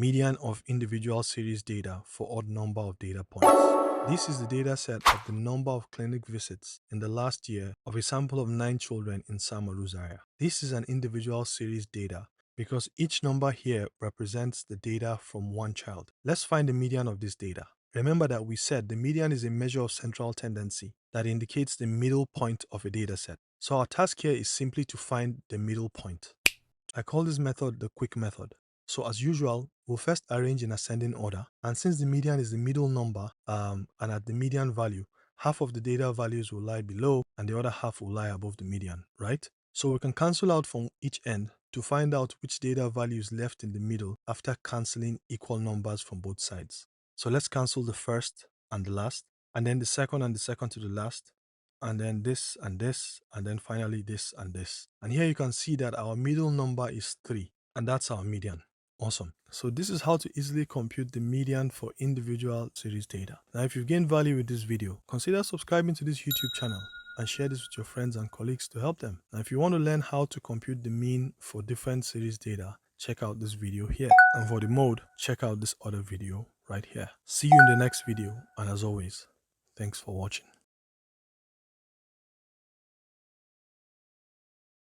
median of individual series data for odd number of data points. This is the data set of the number of clinic visits in the last year of a sample of 9 children in Zaria. This is an individual series data because each number here represents the data from one child. Let's find the median of this data. Remember that we said the median is a measure of central tendency that indicates the middle point of a data set. So our task here is simply to find the middle point. I call this method the quick method. So as usual, we'll first arrange in ascending order. And since the median is the middle number, and at the median value, half of the data values will lie below and the other half will lie above the median, right? So we can cancel out from each end to find out which data value is left in the middle after cancelling equal numbers from both sides. So let's cancel the first and the last, and then the second and the second to the last, and then this, and then finally this and this. And here you can see that our middle number is 3, and that's our median. Awesome. So this is how to easily compute the median for individual series data. Now, if you've gained value with this video, consider subscribing to this YouTube channel and share this with your friends and colleagues to help them. Now, if you want to learn how to compute the mean for different series data, check out this video here. And for the mode, check out this other video right here. See you in the next video. And as always, thanks for watching.